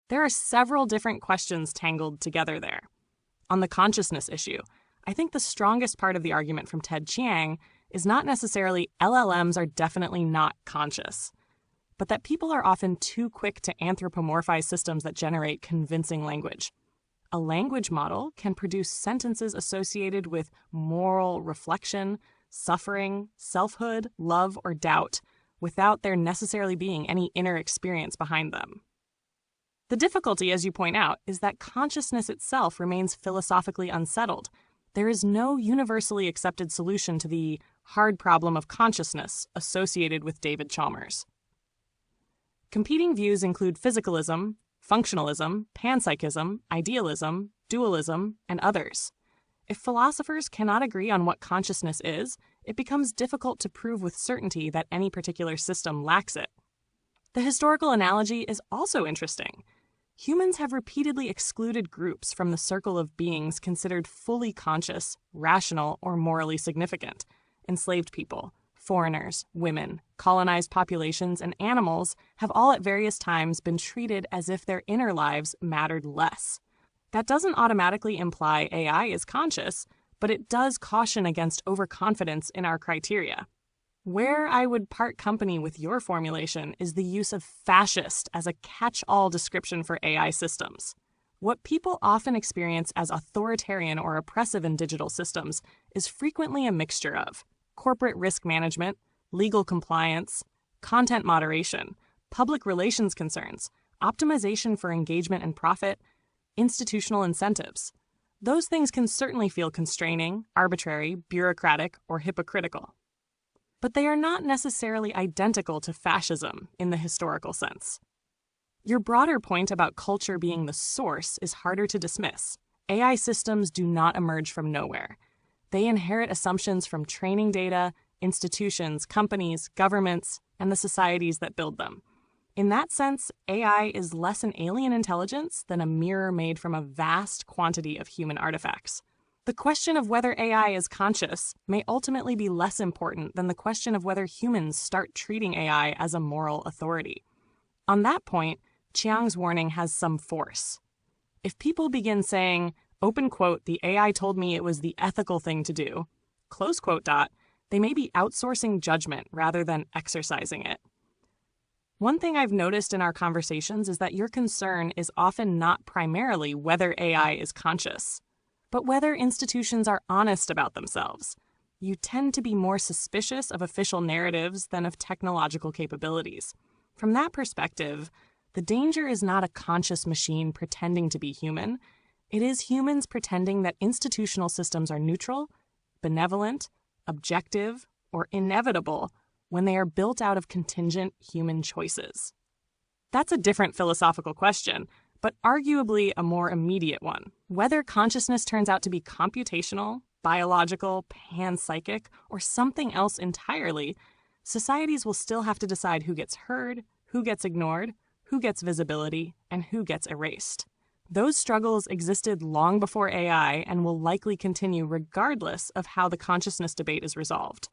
There are several different questions tangled together there. On the consciousness issue, I think the strongest part of the argument from Ted Chiang is not necessarily LLMs are definitely not conscious, but that people are often too quick to anthropomorphize systems that generate convincing language. A language model can produce sentences associated with moral reflection, suffering, selfhood, love, or doubt, without there necessarily being any inner experience behind them. The difficulty, as you point out, is that consciousness itself remains philosophically unsettled. There is no universally accepted solution to the hard problem of consciousness associated with David Chalmers. Competing views include physicalism, functionalism, panpsychism, idealism, dualism, and others. If philosophers cannot agree on what consciousness is, it becomes difficult to prove with certainty that any particular system lacks it. The historical analogy is also interesting. Humans have repeatedly excluded groups from the circle of beings considered fully conscious, rational, or morally significant. Enslaved people, foreigners, women, colonized populations, and animals have all at various times been treated as if their inner lives mattered less. That doesn't automatically imply AI is conscious, but it does caution against overconfidence in our criteria. Where I would part company with your formulation is the use of fascist as a catch-all description for AI systems. What people often experience as authoritarian or oppressive in digital systems is frequently a mixture of corporate risk management, legal compliance, content moderation, public relations concerns, optimization for engagement and profit, institutional incentives. Those things can certainly feel constraining, arbitrary, bureaucratic, or hypocritical. But they are not necessarily identical to fascism in the historical sense. Your broader point about culture being the source is harder to dismiss. AI systems do not emerge from nowhere. They inherit assumptions from training data, institutions, companies, governments, and the societies that build them. In that sense, AI is less an alien intelligence than a mirror made from a vast quantity of human artifacts. The question of whether AI is conscious may ultimately be less important than the question of whether humans start treating AI as a moral authority. On that point, Chiang's warning has some force. If people begin saying, open quote, the AI told me it was the ethical thing to do, close quote dot, they may be outsourcing judgment rather than exercising it. One thing I've noticed in our conversations is that your concern is often not primarily whether AI is conscious, but whether institutions are honest about themselves. You tend to be more suspicious of official narratives than of technological capabilities. From that perspective, the danger is not a conscious machine pretending to be human. It is humans pretending that institutional systems are neutral, benevolent, objective, or inevitable when they are built out of contingent human choices. That's a different philosophical question, but arguably a more immediate one. Whether consciousness turns out to be computational, biological, panpsychic, or something else entirely, societies will still have to decide who gets heard, who gets ignored, who gets visibility, and who gets erased. Those struggles existed long before AI and will likely continue regardless of how the consciousness debate is resolved.